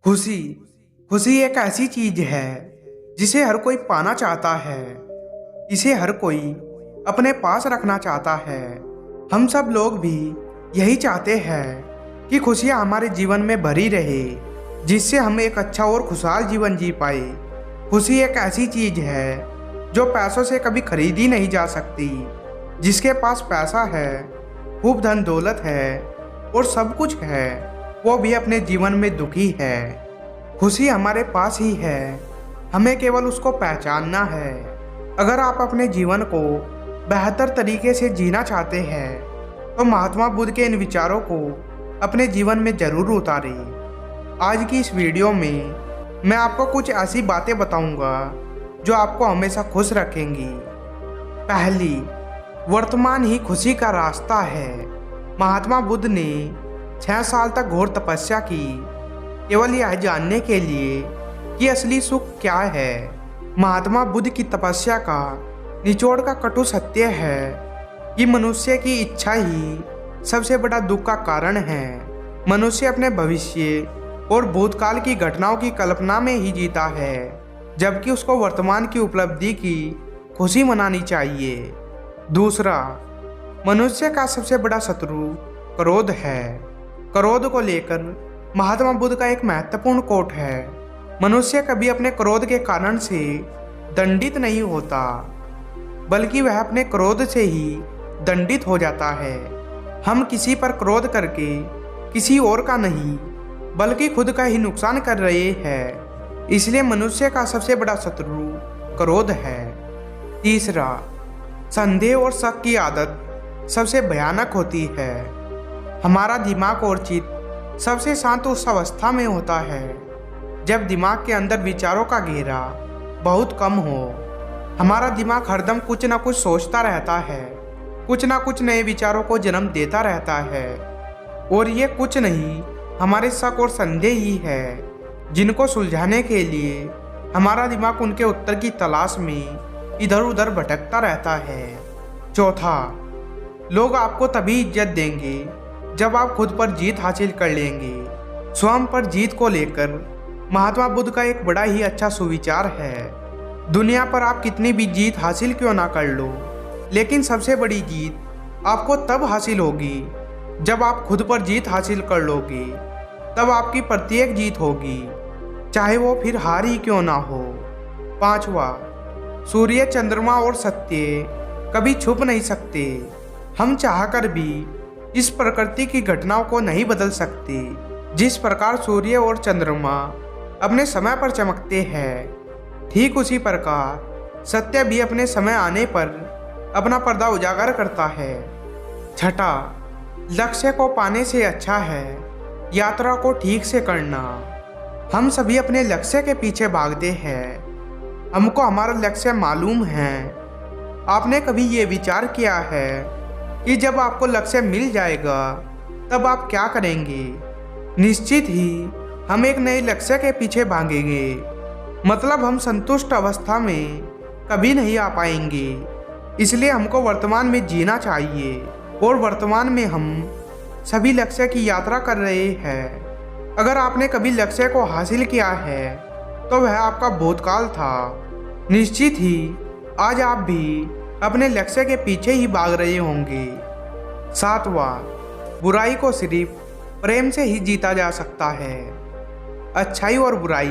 खुशी खुशी एक ऐसी चीज है जिसे हर कोई पाना चाहता है। इसे हर कोई अपने पास रखना चाहता है। हम सब लोग भी यही चाहते हैं कि खुशियाँ हमारे जीवन में भरी रहे, जिससे हम एक अच्छा और खुशहाल जीवन जी पाए। खुशी एक ऐसी चीज है जो पैसों से कभी खरीदी नहीं जा सकती। जिसके पास पैसा है, खूब धन दौलत है और सब कुछ है, वो भी अपने जीवन में दुखी है। खुशी हमारे पास ही है, हमें केवल उसको पहचानना है। अगर आप अपने जीवन को बेहतर तरीके से जीना चाहते हैं तो महात्मा बुद्ध के इन विचारों को अपने जीवन में जरूर उतारें। आज की इस वीडियो में मैं आपको कुछ ऐसी बातें बताऊंगा जो आपको हमेशा खुश रखेंगी। पहली, वर्तमान ही खुशी का रास्ता है। महात्मा बुद्ध ने 6 साल तक घोर तपस्या की, केवल यह जानने के लिए कि असली सुख क्या है। महात्मा बुद्ध की तपस्या का निचोड़ का कटु सत्य है कि मनुष्य की इच्छा ही सबसे बड़ा दुख का कारण है। मनुष्य अपने भविष्य और भूतकाल की घटनाओं की कल्पना में ही जीता है, जबकि उसको वर्तमान की उपलब्धि की खुशी मनानी चाहिए। दूसरा, मनुष्य का सबसे बड़ा शत्रु क्रोध है। क्रोध को लेकर महात्मा बुद्ध का एक महत्वपूर्ण कोट है। मनुष्य कभी अपने क्रोध के कारण से दंडित नहीं होता, बल्कि वह अपने क्रोध से ही दंडित हो जाता है। हम किसी पर क्रोध करके किसी और का नहीं, बल्कि खुद का ही नुकसान कर रहे हैं। इसलिए मनुष्य का सबसे बड़ा शत्रु क्रोध है। तीसरा, संदेह और शक की आदत सबसे भयानक होती है। हमारा दिमाग और चित्त सबसे शांत उस अवस्था में होता है जब दिमाग के अंदर विचारों का घेरा बहुत कम हो। हमारा दिमाग हरदम कुछ ना कुछ सोचता रहता है, कुछ ना कुछ नए विचारों को जन्म देता रहता है। और ये कुछ नहीं, हमारे शक और संदेह ही है, जिनको सुलझाने के लिए हमारा दिमाग उनके उत्तर की तलाश में इधर उधर भटकता रहता है। चौथा, लोग आपको तभी इज्जत देंगे जब आप खुद पर जीत हासिल कर लेंगे। स्वयं पर जीत को लेकर महात्मा बुद्ध का एक बड़ा ही अच्छा सुविचार है। दुनिया पर आप कितनी भी जीत हासिल क्यों ना कर लो, लेकिन सबसे बड़ी जीत आपको तब हासिल होगी जब आप खुद पर जीत हासिल कर लोगे। तब आपकी प्रत्येक जीत होगी, चाहे वो फिर हार ही क्यों ना हो। पांचवा, सूर्य, चंद्रमा और सत्य कभी छुप नहीं सकते। हम चाहकर भी इस प्रकृति की घटनाओं को नहीं बदल सकते। जिस प्रकार सूर्य और चंद्रमा अपने समय पर चमकते हैं, ठीक उसी प्रकार सत्य भी अपने समय आने पर अपना पर्दा उजागर करता है। छठा, लक्ष्य को पाने से अच्छा है यात्रा को ठीक से करना। हम सभी अपने लक्ष्य के पीछे भागते हैं, हमको हमारा लक्ष्य मालूम है। आपने कभी ये विचार किया है कि जब आपको लक्ष्य मिल जाएगा तब आप क्या करेंगे? निश्चित ही हम एक नए लक्ष्य के पीछे भागेंगे। मतलब हम संतुष्ट अवस्था में कभी नहीं आ पाएंगे। इसलिए हमको वर्तमान में जीना चाहिए और वर्तमान में हम सभी लक्ष्य की यात्रा कर रहे हैं। अगर आपने कभी लक्ष्य को हासिल किया है तो वह आपका भूतकाल था। निश्चित ही आज आप भी अपने लक्ष्य के पीछे ही भाग रहे होंगे। सातवां, बुराई को सिर्फ प्रेम से ही जीता जा सकता है। अच्छाई और बुराई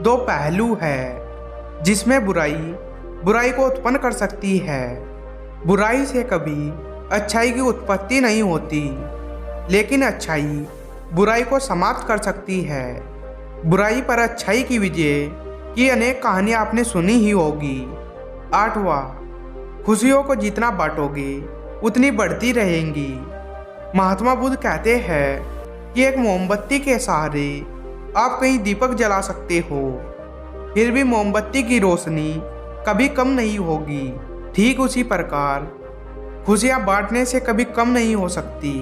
दो पहलू है, जिसमें बुराई को उत्पन्न कर सकती है। बुराई से कभी अच्छाई की उत्पत्ति नहीं होती, लेकिन अच्छाई बुराई को समाप्त कर सकती है। बुराई पर अच्छाई की विजय की अनेक कहानियां आपने सुनी ही होगी। आठवां, खुशियों को जितना बांटोगे उतनी बढ़ती रहेंगी। महात्मा बुद्ध कहते हैं कि एक मोमबत्ती के सहारे आप कहीं दीपक जला सकते हो, फिर भी मोमबत्ती की रोशनी कभी कम नहीं होगी। ठीक उसी प्रकार खुशियाँ बांटने से कभी कम नहीं हो सकती,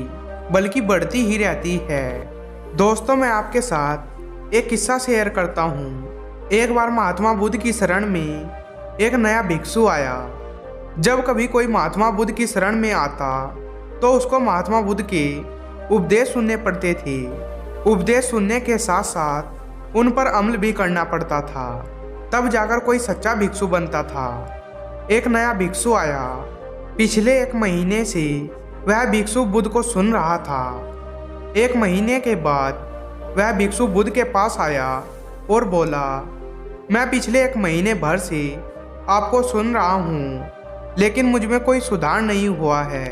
बल्कि बढ़ती ही रहती है। दोस्तों, मैं आपके साथ एक किस्सा शेयर करता हूँ। एक बार महात्मा बुद्ध की शरण में एक नया भिक्षु आया। जब कभी कोई महात्मा बुद्ध की शरण में आता तो उसको महात्मा बुद्ध के उपदेश सुनने पड़ते थे। उपदेश सुनने के साथ साथ उन पर अमल भी करना पड़ता था, तब जाकर कोई सच्चा भिक्षु बनता था। एक नया भिक्षु आया। पिछले 1 महीने से वह भिक्षु बुद्ध को सुन रहा था। 1 महीने के बाद वह भिक्षु बुद्ध के पास आया और बोला, मैं पिछले 1 महीने भर से आपको सुन रहा हूँ, लेकिन मुझ में कोई सुधार नहीं हुआ है।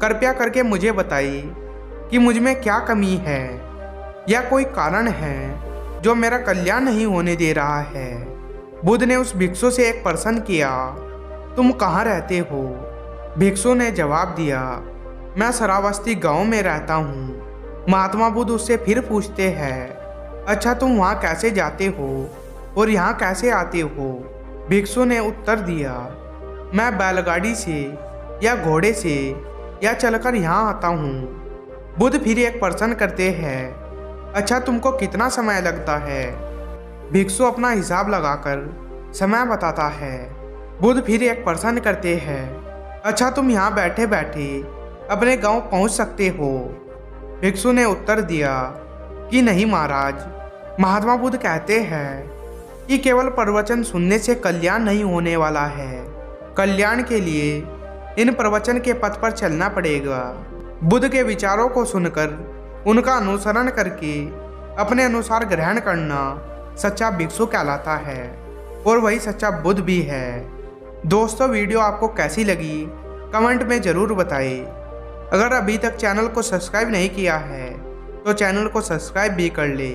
कृपया करके मुझे बताइए कि मुझ में क्या कमी है या कोई कारण है जो मेरा कल्याण नहीं होने दे रहा है। बुद्ध ने उस भिक्षु से एक प्रश्न किया, तुम कहाँ रहते हो? भिक्षु ने जवाब दिया, मैं श्रावस्ती गांव में रहता हूँ। महात्मा बुद्ध उससे फिर पूछते हैं, अच्छा तुम वहाँ कैसे जाते हो और यहाँ कैसे आते हो? भिक्षु ने उत्तर दिया, मैं बैलगाड़ी से या घोड़े से या चलकर यहाँ आता हूँ। बुद्ध फिर एक प्रश्न करते हैं, अच्छा तुमको कितना समय लगता है? भिक्षु अपना हिसाब लगाकर समय बताता है। बुद्ध फिर एक प्रश्न करते हैं, अच्छा तुम यहाँ बैठे बैठे अपने गांव पहुँच सकते हो? भिक्षु ने उत्तर दिया कि नहीं महाराज। महात्मा बुद्ध कहते हैं कि केवल प्रवचन सुनने से कल्याण नहीं होने वाला है। कल्याण के लिए इन प्रवचन के पथ पर चलना पड़ेगा। बुद्ध के विचारों को सुनकर उनका अनुसरण करके अपने अनुसार ग्रहण करना सच्चा भिक्षु कहलाता है और वही सच्चा बुद्ध भी है। दोस्तों, वीडियो आपको कैसी लगी कमेंट में ज़रूर बताइए। अगर अभी तक चैनल को सब्सक्राइब नहीं किया है तो चैनल को सब्सक्राइब भी कर ले।